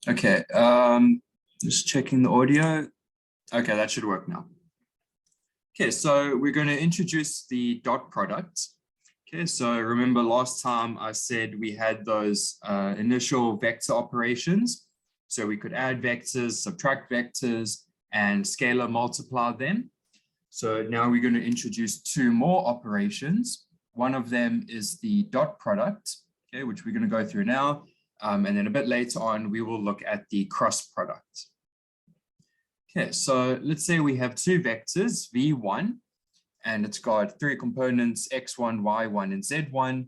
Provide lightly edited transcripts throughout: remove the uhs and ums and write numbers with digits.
Okay, just checking the audio. Okay, that should work now. Okay, so we're going to introduce the dot product. Okay, so remember last time I said we had those initial vector operations. So we could add vectors, subtract vectors, and scalar multiply them. So now we're going to introduce two more operations. One of them is the dot product, okay, which we're going to go through now. And then a bit later on, we will look at the cross product. Okay, so let's say we have two vectors, v1, and it's got three components, x1, y1, and z1.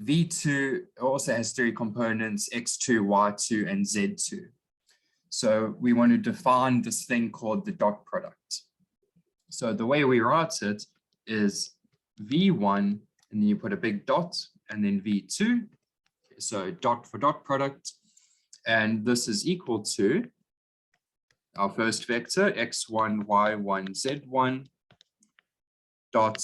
v2 also has three components, x2, y2, and z2. So we want to define this thing called the dot product. So the way we write it is v1, and then you put a big dot, and then v2. So dot for dot product, and this is equal to our first vector, x1, y1, z1, dot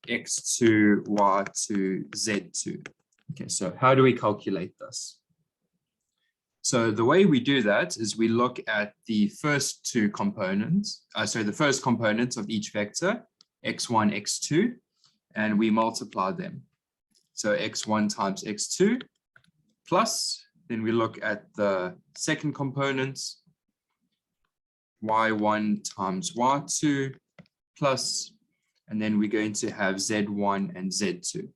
x2, y2, z2. Okay, so how do we calculate this? So the way we do that is we look at the first two components, the first components of each vector, x1, x2, and we multiply them. So x1 times x2 plus, then we look at the second components, y1 times y2 plus, and then we're going to have z1 and z2.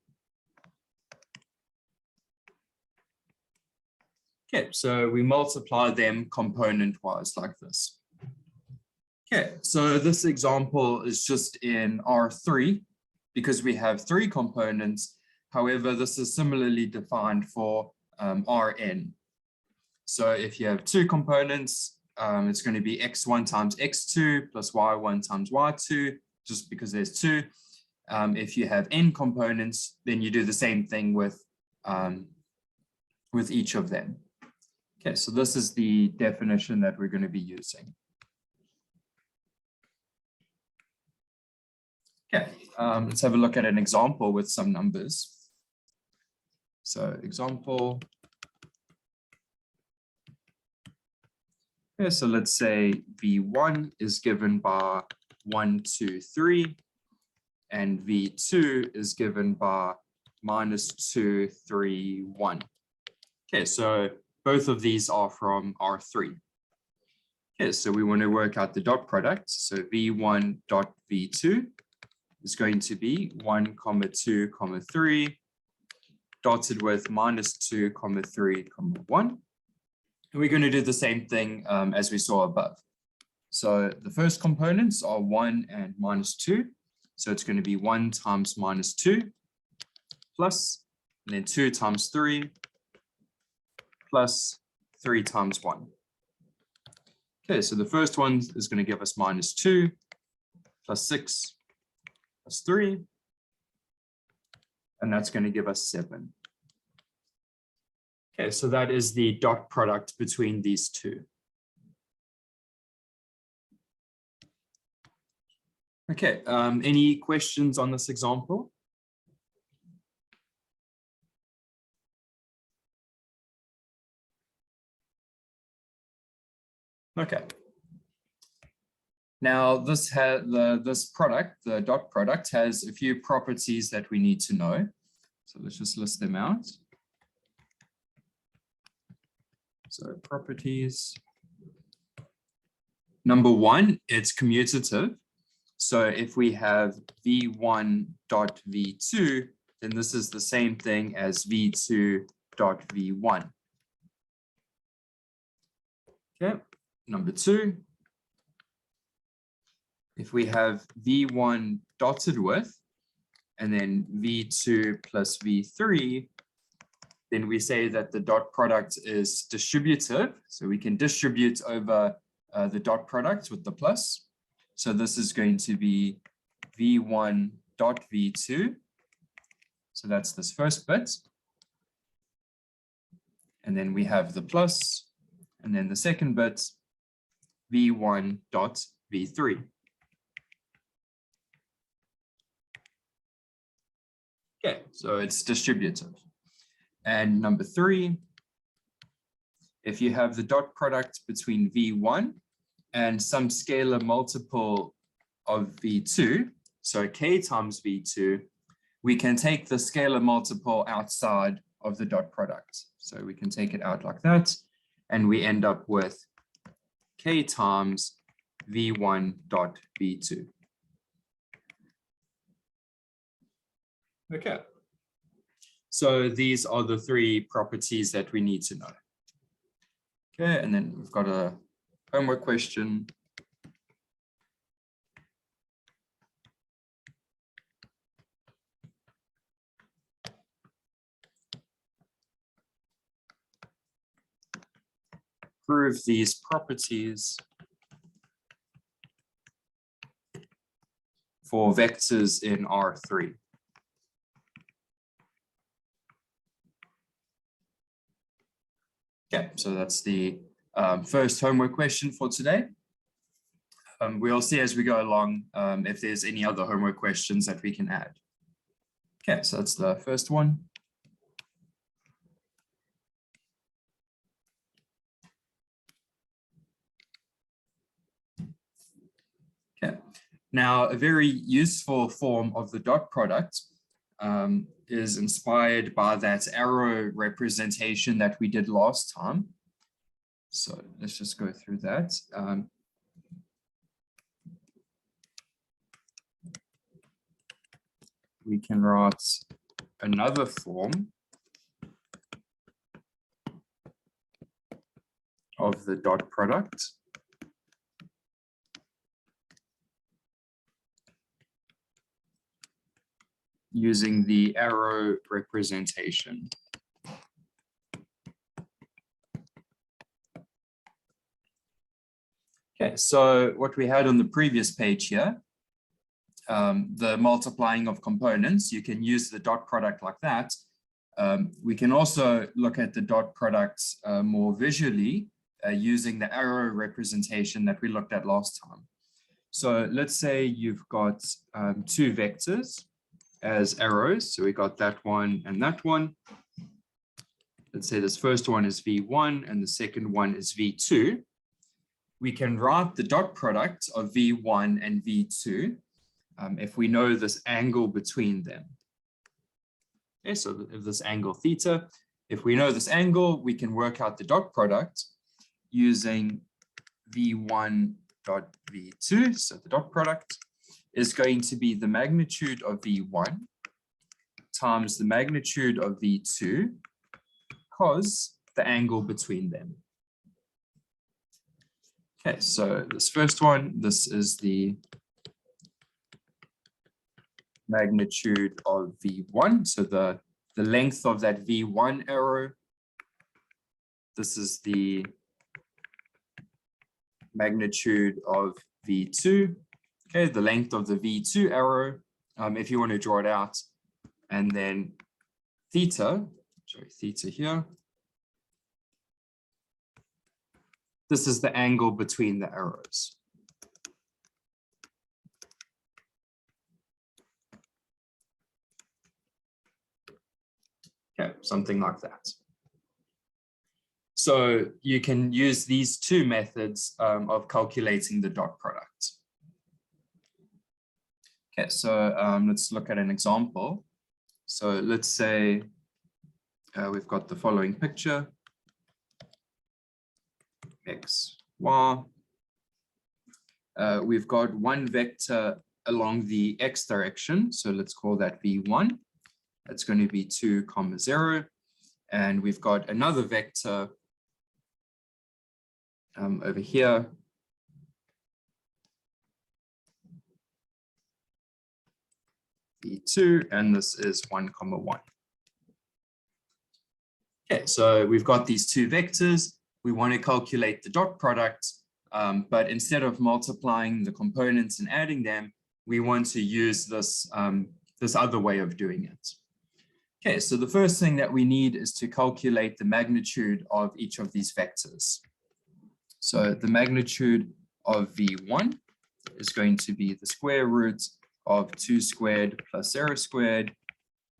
Okay, so we multiply them component-wise like this. Okay, so this example is just in R3 because we have three components. However, this is similarly defined for Rn. So if you have two components, it's going to be x1 times x2 plus y1 times y2, just because there's two. If you have n components, then you do the same thing with each of them. Okay, so this is the definition that we're going to be using. Okay, let's have a look at an example with some numbers. So example. Okay, so let's say v1 is given by 1, 2, 3, and v2 is given by -2, 3, 1. Okay, so both of these are from R3. Okay, so we want to work out the dot product. So v1 dot v2 is going to be 1, 2, 3, dotted with -2, 3, 1. And we're going to do the same thing as we saw above. So the first components are 1 and -2. So it's going to be 1 times -2 plus, and then 2 times 3 plus 3 times 1. Okay, so the first one is going to give us -2 plus 6 plus 3. And that's going to give us 7. Okay, so that is the dot product between these two. Okay, any questions on this example? Okay. Now this product, the dot product, has a few properties that we need to know. So let's just list them out. So properties. Number one, it's commutative. So if we have v1 dot v2, then this is the same thing as v2 dot v1. Okay, number two, if we have v1 dotted with, and then v2 plus v3, then we say that the dot product is distributive. So we can distribute over the dot product with the plus. So this is going to be v1 dot v2. So that's this first bit. And then we have the plus, and then the second bit, v1 dot v3. Okay, so it's distributive. And number three, if you have the dot product between V1 and some scalar multiple of V2, so K times V2, we can take the scalar multiple outside of the dot product. So we can take it out like that, and we end up with K times V1 dot V2. Okay. So these are the three properties that we need to know. Okay, and then we've got a homework question. Prove these properties for vectors in R3. Okay, so that's the first homework question for today. We'll see as we go along if there's any other homework questions that we can add. Okay, so that's the first one. Okay, now a very useful form of the dot product is inspired by that arrow representation that we did last time. So let's just go through that. We can write another form of the dot product. Using the arrow representation. Okay, so what we had on the previous page here, the multiplying of components, you can use the dot product like that. We can also look at the dot products more visually using the arrow representation that we looked at last time. So let's say you've got two vectors as arrows. So we got that one and that one. Let's say this first one is V1 and the second one is V2. We can write the dot product of V1 and V2 if we know this angle between them. Okay, so if this angle theta, if we know this angle, we can work out the dot product using V1 dot V2. So the dot product is going to be the magnitude of V1 times the magnitude of V2 cos the angle between them. Okay, so this first one, this is the magnitude of V1. So the length of that V1 arrow. This is the magnitude of V2. Okay, the length of the V2 arrow, if you want to draw it out, and then theta here. This is the angle between the arrows. Okay, something like that. So you can use these two methods of calculating the dot product. Okay, so let's look at an example. So let's say we've got the following picture. X, Y. We've got one vector along the X direction. So let's call that V1. That's going to be 2, 0. And we've got another vector over here. V2, and this is 1, 1. Okay, so we've got these two vectors. We want to calculate the dot product, but instead of multiplying the components and adding them, we want to use this, this other way of doing it. Okay, so the first thing that we need is to calculate the magnitude of each of these vectors. So the magnitude of V1 is going to be the square root of 2 squared plus 0 squared.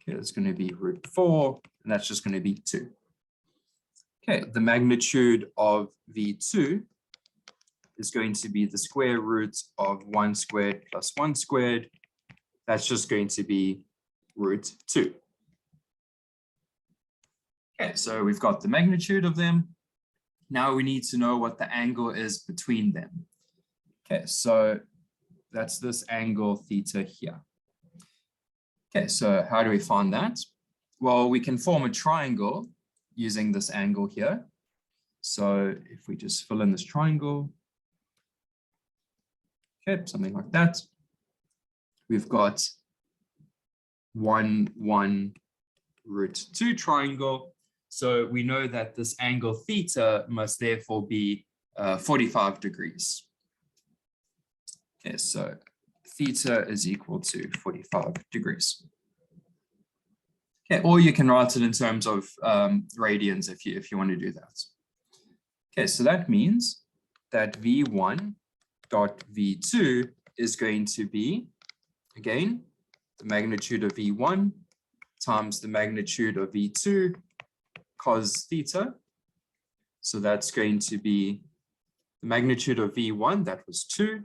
Okay, that's going to be root 4, and that's just going to be 2. Okay, the magnitude of V2 is going to be the square root of 1 squared plus 1 squared. That's just going to be root 2. Okay, so we've got the magnitude of them. Now we need to know what the angle is between them. Okay, so that's this angle theta here. Okay, so how do we find that? Well, we can form a triangle using this angle here. So if we just fill in this triangle, okay, something like that. We've got 1, 1, root 2 triangle. So we know that this angle theta must therefore be 45 degrees. Okay, so theta is equal to 45 degrees. Okay, or you can write it in terms of radians if you want to do that. Okay, so that means that V1 dot V2 is going to be, again, the magnitude of V1 times the magnitude of V2 cos theta. So that's going to be the magnitude of V1, that was 2.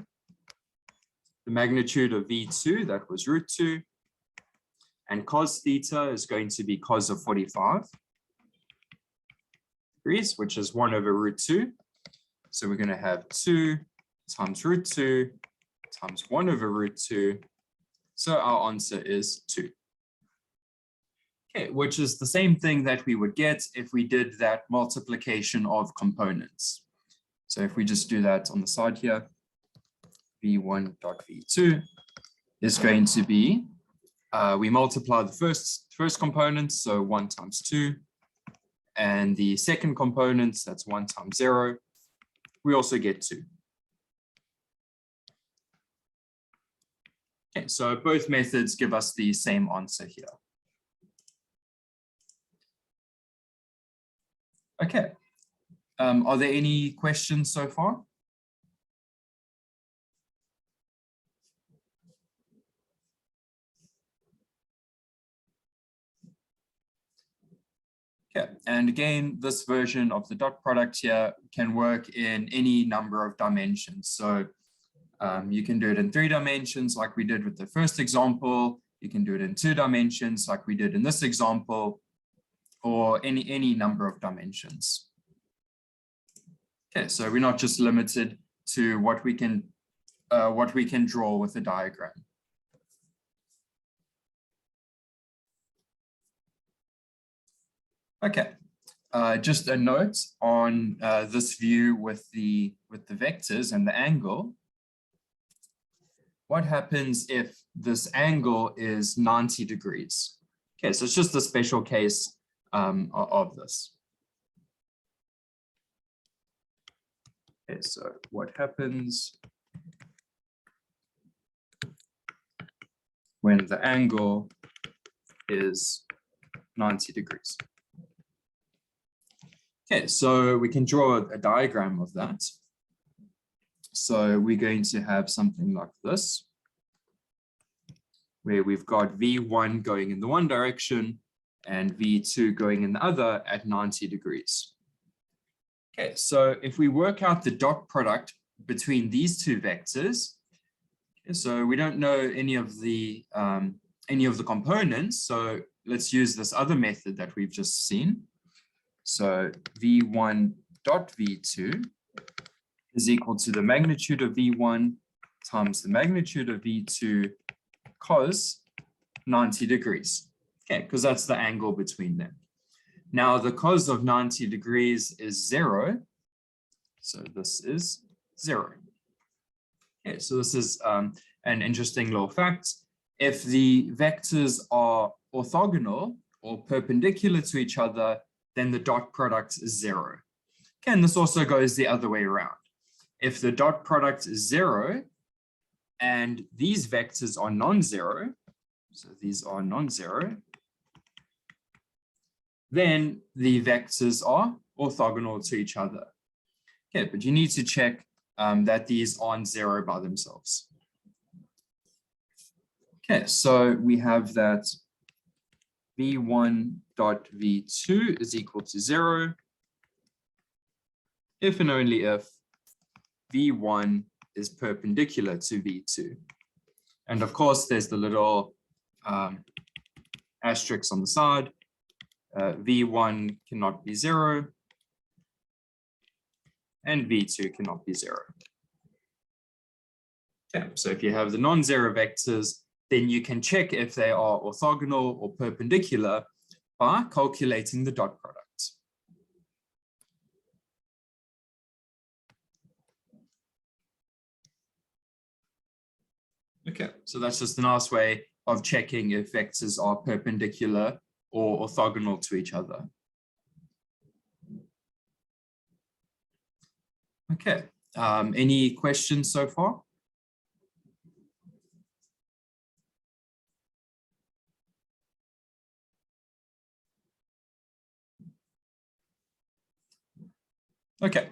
The magnitude of V2, that was root 2. And cos theta is going to be cos of 45 degrees, which is 1 over root 2. So we're going to have 2 times root 2 times 1 over root 2. So our answer is 2. Okay, which is the same thing that we would get if we did that multiplication of components. So if we just do that on the side here, V1 dot V2 is going to be, we multiply the first component, so 1 times 2, and the second component, that's 1 times 0. We also get 2. Okay, so both methods give us the same answer here. Okay, are there any questions so far? Okay, and again, this version of the dot product here can work in any number of dimensions. So you can do it in 3 dimensions like we did with the first example. You can do it in 2 dimensions like we did in this example, or any number of dimensions. Okay, so we're not just limited to what we can draw with a diagram. Okay, just a note on this view with the vectors and the angle. What happens if this angle is 90 degrees? Okay, so it's just a special case of this. Okay, so what happens when the angle is 90 degrees? Okay, so we can draw a diagram of that. So we're going to have something like this, where we've got V1 going in the one direction and V2 going in the other at 90 degrees. Okay, so if we work out the dot product between these 2 vectors, okay, so we don't know any of the components, so let's use this other method that we've just seen. So V1 dot V2 is equal to the magnitude of V1 times the magnitude of V2 cos 90 degrees. Okay, because that's the angle between them. Now the cos of 90 degrees is 0. So this is 0. Okay, so this is an interesting little fact. If the vectors are orthogonal or perpendicular to each other, then the dot product is 0. Okay, and this also goes the other way around. If the dot product is 0 and these vectors are non-zero, so these are non-zero, then the vectors are orthogonal to each other. Okay, but you need to check that these aren't 0 by themselves. Okay, so we have that V1 dot V2 is equal to 0. if and only if V1 is perpendicular to V2. And of course, there's the little asterisk on the side. V1 cannot be 0, and V2 cannot be 0. Okay, so if you have the non-zero vectors, then you can check if they are orthogonal or perpendicular by calculating the dot product. Okay, so that's just a nice way of checking if vectors are perpendicular or orthogonal to each other. Okay, any questions so far? Okay,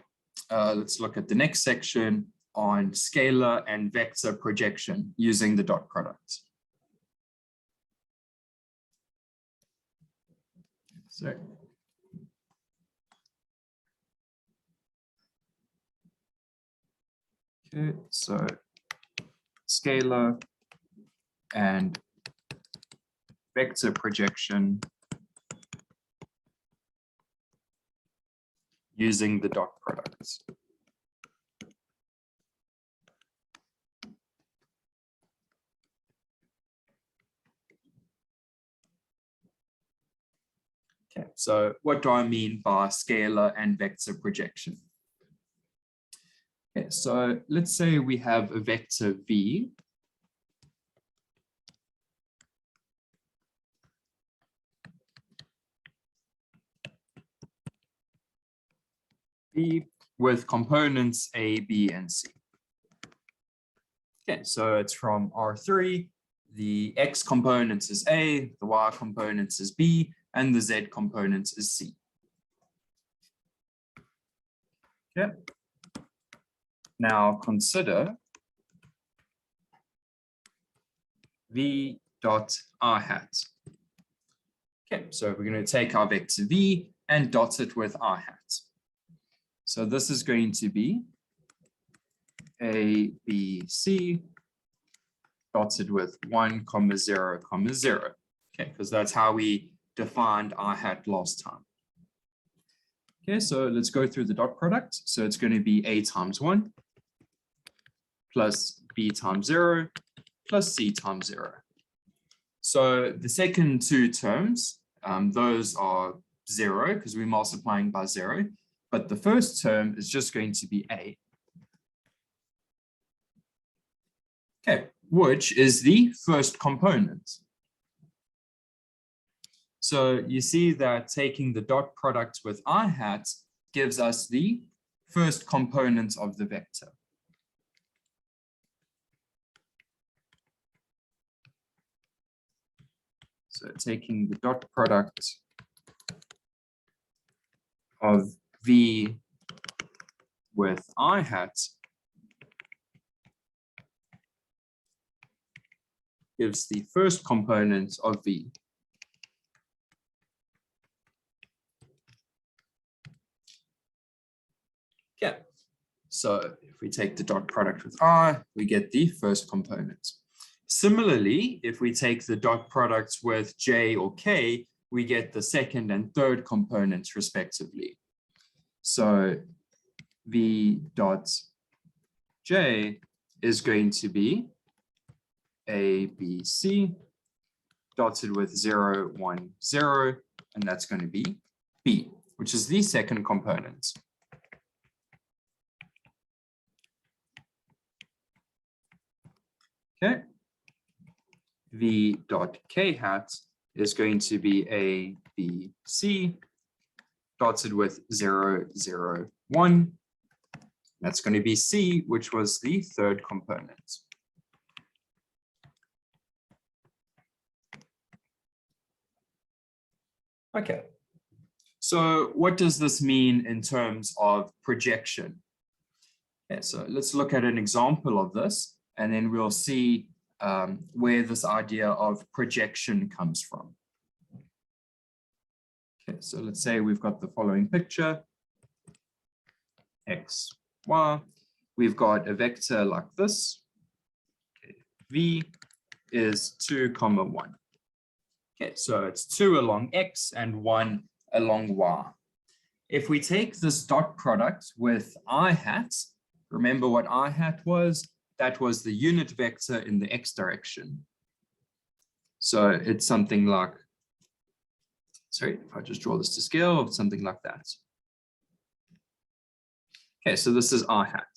let's look at the next section on scalar and vector projection using the dot product. So, okay, so scalar and vector projection using the dot products. Okay, so what do I mean by scalar and vector projection? Okay, so let's say we have a vector V. V with components A, B, and C. Okay, so it's from R3. The X component is A, the Y component is B, and the Z component is C. Okay. Now consider V dot R hat. Okay, so we're going to take our vector V and dot it with R hat. So this is going to be A, B, C dotted with 1, 0, 0. Okay, because that's how we defined R hat last time. Okay, so let's go through the dot product. So it's going to be A times 1 plus B times 0 plus C times 0. So the second two terms, those are 0 because we're multiplying by 0. But the first term is just going to be A. Okay, which is the first component. So you see that taking the dot product with I hat gives us the first component of the vector. So taking the dot product of V with I hat gives the first component of V. Okay, so if we take the dot product with I, we get the first component. Similarly, if we take the dot product with J or K, we get the second and third components respectively. So V dot J is going to be A, B, C dotted with 0, 1, 0, and that's going to be B, which is the second component. Okay. V dot K hat is going to be A, B, C dotted with 0, 0, 1. That's going to be C, which was the third component. Okay, so what does this mean in terms of projection? Okay, so let's look at an example of this, and then we'll see where this idea of projection comes from. Okay, so let's say we've got the following picture, x, y. We've got a vector like this. Okay. V is 2, 1. Okay, so it's 2 along x and 1 along y. If we take this dot product with I hat, remember what I hat was? That was the unit vector in the x direction. So it's something like, sorry, if I just draw this to scale, something like that. Okay, so this is I hat.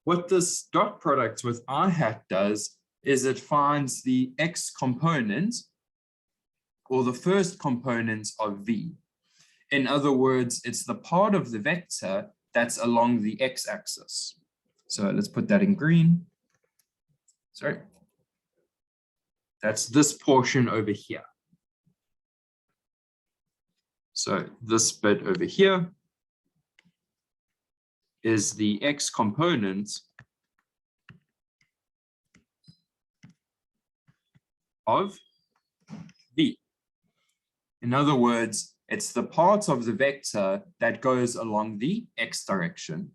What this dot product with I hat does is it finds the x component or the first component of V. In other words, it's the part of the vector that's along the x-axis. So let's put that in green. Sorry. That's this portion over here. So this bit over here is the x component of V. In other words, it's the part of the vector that goes along the x direction.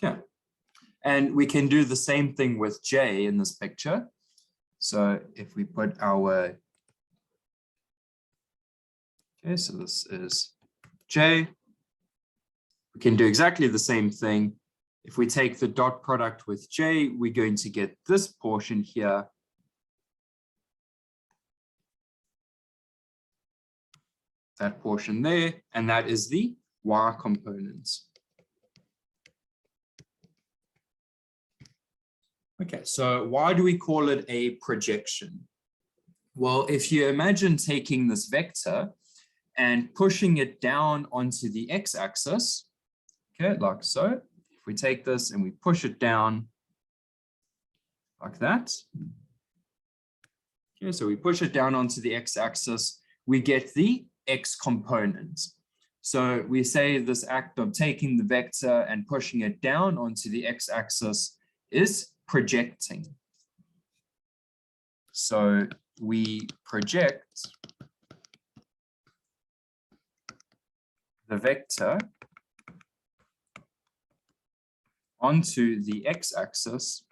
Okay. And we can do the same thing with J in this picture. So if we put our, okay, so this is J, we can do exactly the same thing. If we take the dot product with J, we're going to get this portion here. That portion there, and that is the y component. Okay, so why do we call it a projection? Well, if you imagine taking this vector and pushing it down onto the x-axis, okay, like so. If we take this and we push it down like that, okay, so we push it down onto the x-axis, we get the x component. So we say this act of taking the vector and pushing it down onto the x-axis is projecting. So we project the vector onto the x-axis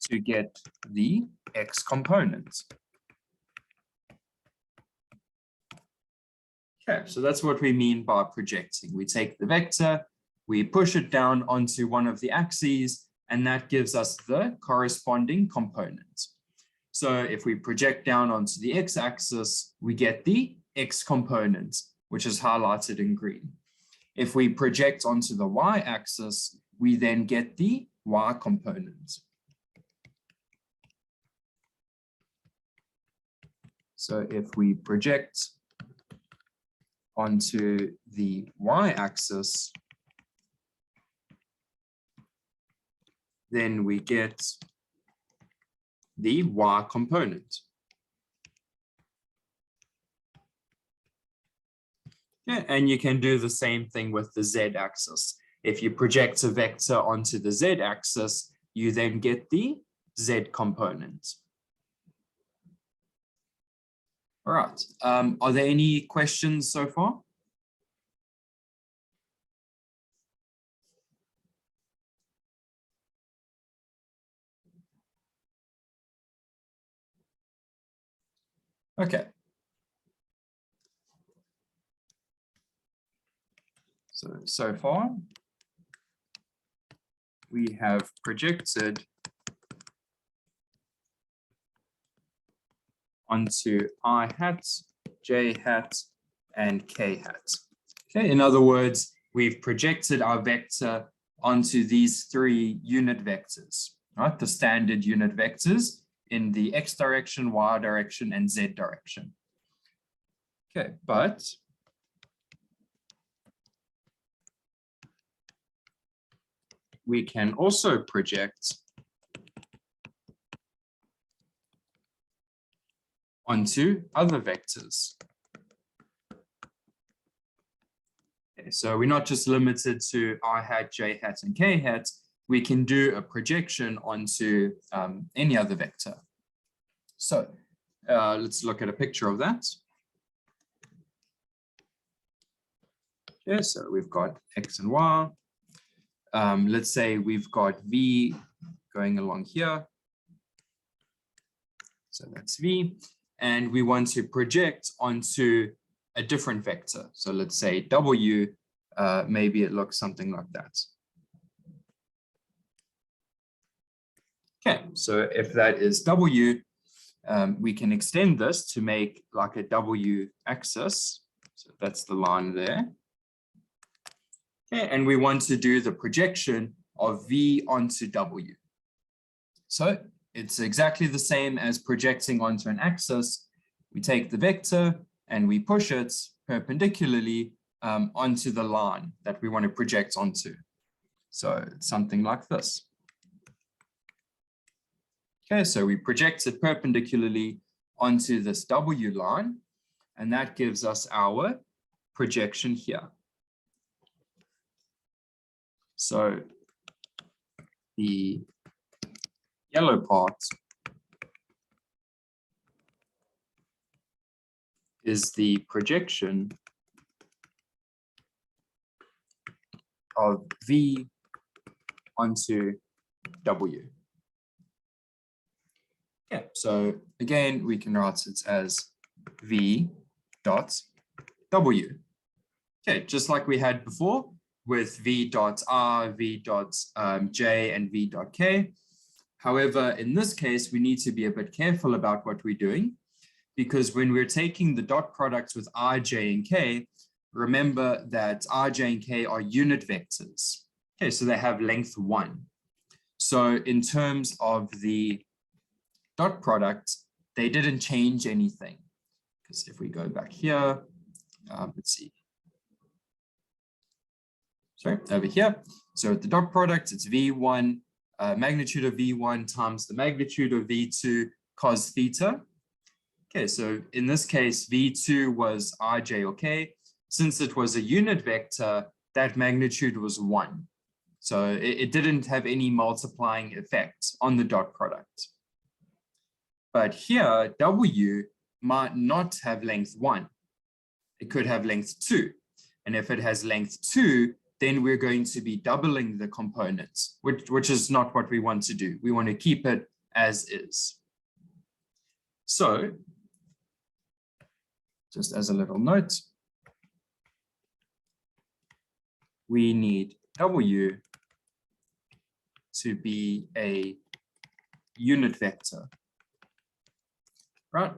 to get the x component. Okay, so that's what we mean by projecting. We take the vector, we push it down onto one of the axes, and that gives us the corresponding component. So if we project down onto the x-axis, we get the x component, which is highlighted in green. If we project onto the y-axis, we then get the y component. So if we project onto the y-axis, then we get the y component. Yeah, and you can do the same thing with the z-axis. If you project a vector onto the z-axis, you then get the z component. All right. Are there any questions so far? Okay. So far, we have projected onto I hat, J hat, and K hat. Okay, in other words, we've projected our vector onto these three unit vectors, right? The standard unit vectors in the x direction, y direction, and z direction. Okay, but we can also project onto other vectors. Okay, so we're not just limited to I hat, j hat, and k hat. We can do a projection onto any other vector. So let's look at a picture of that. Okay, so we've got x and y. Let's say we've got v going along here. So that's v. And we want to project onto a different vector. So let's say w, maybe it looks something like that. Okay, so if that is w, we can extend this to make like a w axis. So that's the line there. Okay, and we want to do the projection of v onto w. So it's exactly the same as projecting onto an axis. We take the vector and we push it perpendicularly onto the line that we want to project onto. So it's something like this. Okay, so we project it perpendicularly onto this W line, and that gives us our projection here. So the yellow part is the projection of V onto W. Yeah, so again, we can write it as V dot W. Okay, just like we had before with V dot R, V dot J, and V dot K. However, in this case, we need to be a bit careful about what we're doing, because when we're taking the dot products with I, J, and K, remember that I, J, and K are unit vectors. Okay, so they have length 1. So in terms of the dot product, they didn't change anything. Because if we go back here, let's see. Sorry, over here. So the dot product, it's V1, magnitude of V1 times the magnitude of V2 cos theta. Okay, so in this case, V2 was I, J, or K. Since it was a unit vector, that magnitude was 1. So it didn't have any multiplying effect on the dot product. But here, W might not have length 1. It could have length 2. And if it has length 2, then we're going to be doubling the components, which is not what we want to do. We want to keep it as is. So, just as a little note, we need W to be a unit vector, right?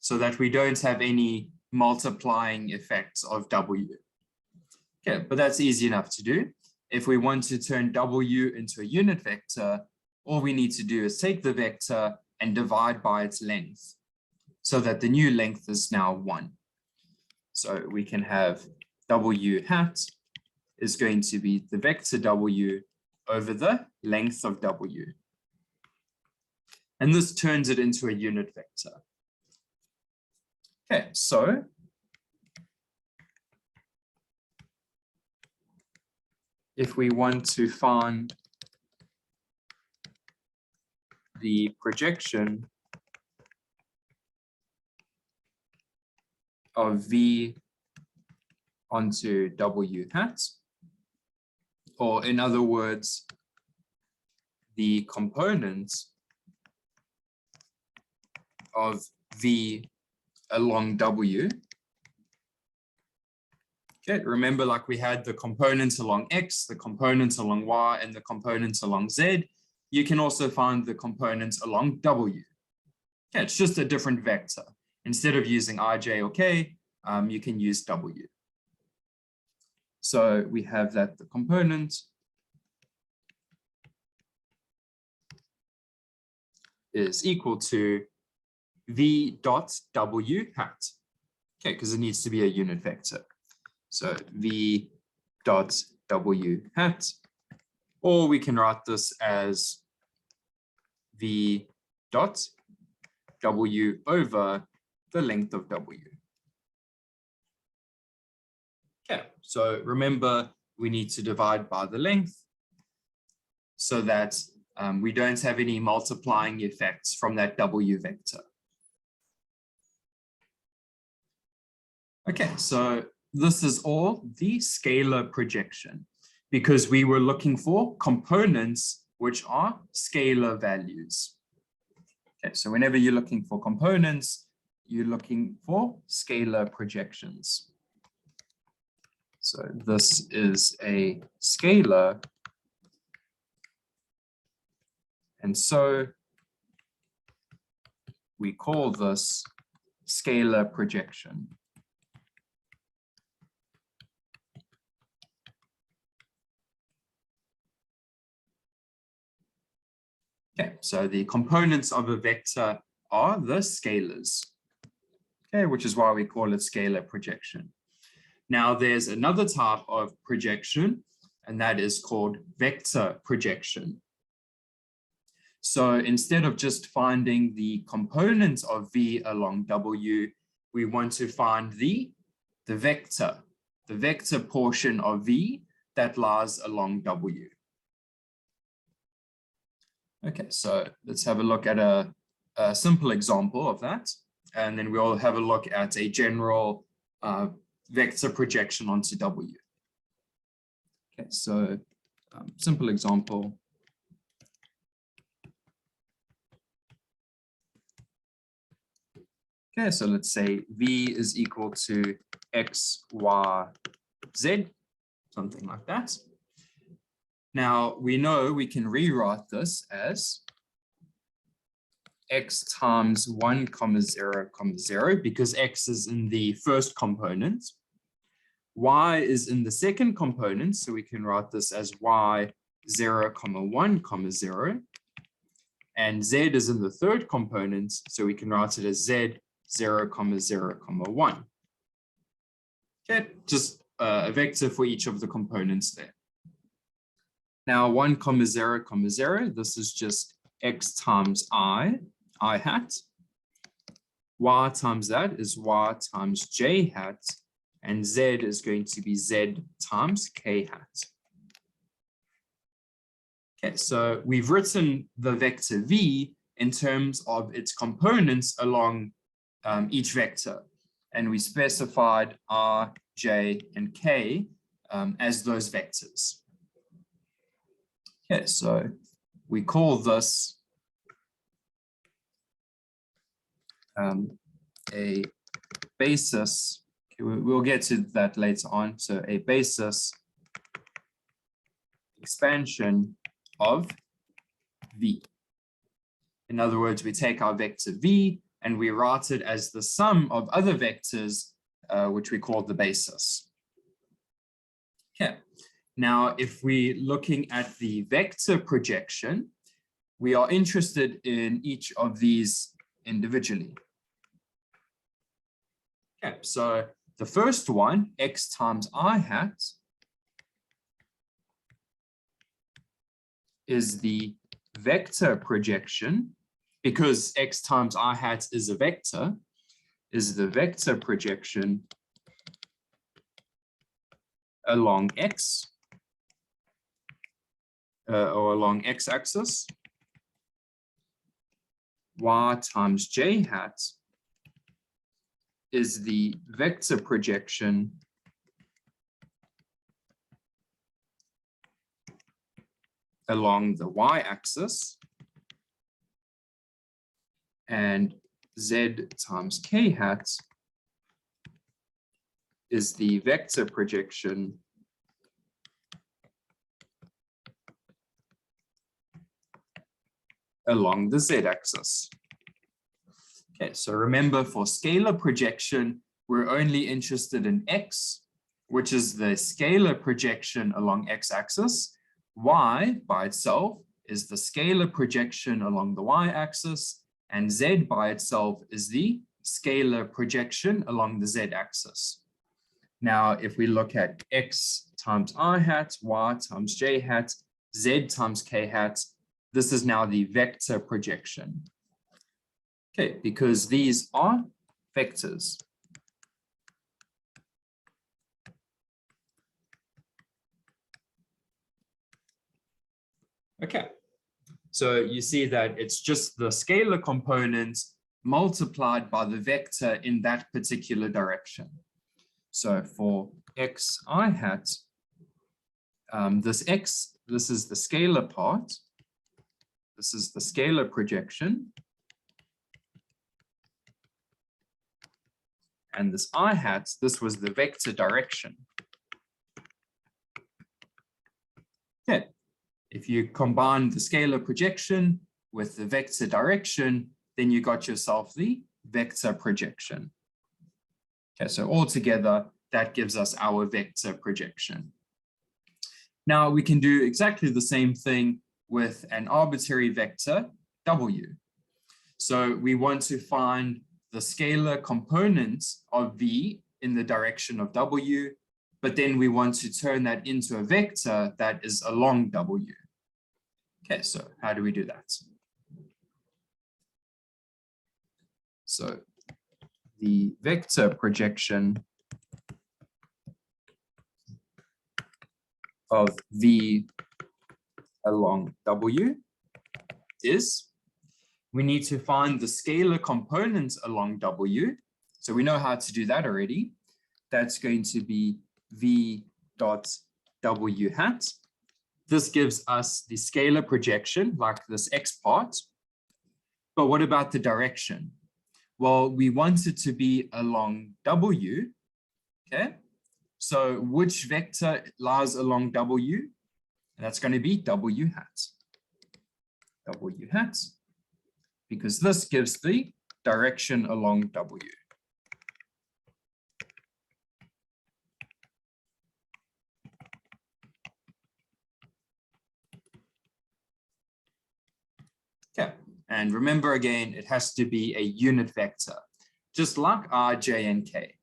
So that we don't have any multiplying effects of W. Okay, but that's easy enough to do. If we want to turn W into a unit vector, all we need to do is take the vector and divide by its length, so that the new length is now 1. So we can have W hat is going to be the vector W over the length of W. And this turns it into a unit vector. Okay, so if we want to find the projection of V onto W hat, or in other words, the component of V along W. Okay, remember, like we had the components along X, the components along Y, and the components along Z. You can also find the components along W. Okay, it's just a different vector. Instead of using I, J, or K, you can use W. So we have that the component is equal to V dot W hat. Okay, because it needs to be a unit vector. So V dot W hat, or we can write this as V dot W over the length of W. Okay, so remember, we need to divide by the length so that we don't have any multiplying effects from that W vector. Okay, so this is all the scalar projection because we were looking for components which are scalar values. Okay, so whenever you're looking for components, you're looking for scalar projections. So this is a scalar, and so we call this scalar projection. Okay, so the components of a vector are the scalars, okay, which is why we call it scalar projection. Now there's another type of projection, and that is called vector projection. So instead of just finding the components of V along W, we want to find the vector portion of V that lies along W. Okay, so let's have a look at a simple example of that, and then we'll have a look at a general vector projection onto W. Okay, so simple example. Okay, so let's say V is equal to X, Y, Z, something like that. Now, we know we can rewrite this as X times 1, 0, 0, because X is in the first component. Y is in the second component, so we can write this as Y 0, 1, 0. And Z is in the third component, so we can write it as Z 0, 0, 1. Okay, just a vector for each of the components there. Now 1, 0, 0, this is just X times I hat. Y times that is Y times J hat. And Z is going to be Z times K hat. Okay, so we've written the vector V in terms of its components along each vector. And we specified R, J, and K as those vectors. Okay, so we call this a basis. Okay, we'll get to that later on. So a basis expansion of V. In other words, we take our vector V and we write it as the sum of other vectors, which we call the basis. Okay. Now, if we're looking at the vector projection, we are interested in each of these individually. Okay, so the first one, X times I hat, is the vector projection, because X times I hat is a vector, is the vector projection along X, or along X-axis. Y times J hat is the vector projection along the Y-axis. And Z times K hat is the vector projection along the Z-axis. Okay, so remember, for scalar projection, we're only interested in X, which is the scalar projection along X-axis. Y by itself is the scalar projection along the Y-axis, and Z by itself is the scalar projection along the Z-axis. Now, if we look at X times I hat, Y times J hat, Z times K hat, this is now the vector projection. Okay, because these are vectors. Okay, so you see that it's just the scalar component multiplied by the vector in that particular direction. So for xi hat, this is the scalar part. This is the scalar projection. And this I hat, this was the vector direction. Okay, if you combine the scalar projection with the vector direction, then you got yourself the vector projection. Okay, so altogether, that gives us our vector projection. Now we can do exactly the same thing with an arbitrary vector, w. So we want to find the scalar component of v in the direction of w, but then we want to turn that into a vector that is along w. Okay, so how do we do that? So the vector projection of v along w is, we need to find the scalar component along w. So we know how to do that already. That's going to be v dot w hat. This gives us the scalar projection, like this x part. But what about the direction? Well, we want it to be along w, okay? So which vector lies along w? That's going to be w hat. W hat, because this gives the direction along w. Okay, and remember again, it has to be a unit vector, just like r, j, and k.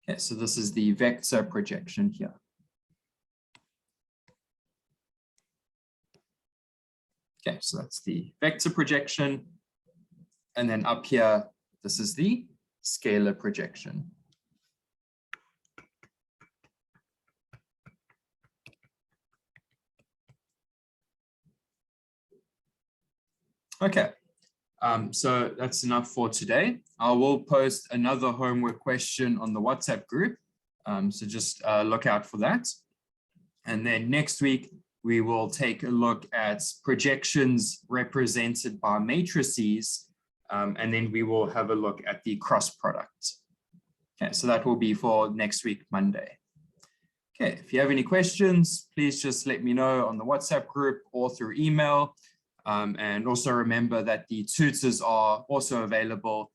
Okay, so this is the vector projection here. Okay, so that's the vector projection. And then up here, this is the scalar projection. Okay, so that's enough for today. I will post another homework question on the WhatsApp group. So just look out for that. And then next week, we will take a look at projections represented by matrices, and then we will have a look at the cross product. Okay, so that will be for next week, Monday. Okay, if you have any questions, please just let me know on the WhatsApp group or through email. And also remember that the tutors are also available